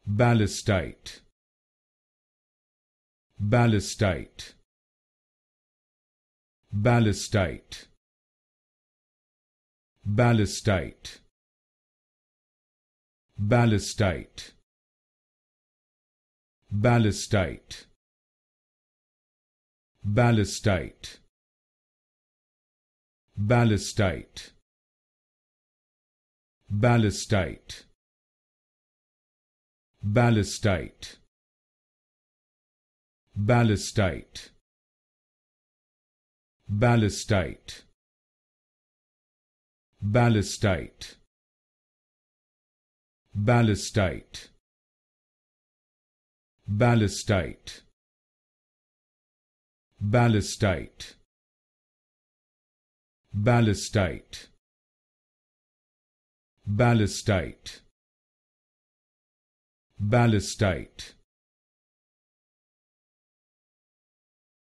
Ballistite, Ballistite, Ballistite, Ballistite, Ballistite, Ballistite, Ballistite, Ballistite, Ballistite, Ballistite, Ballistite, Ballistite, Ballistite, Ballistite, Ballistite, Ballistite, Ballistite, Ballistite, Ballistite,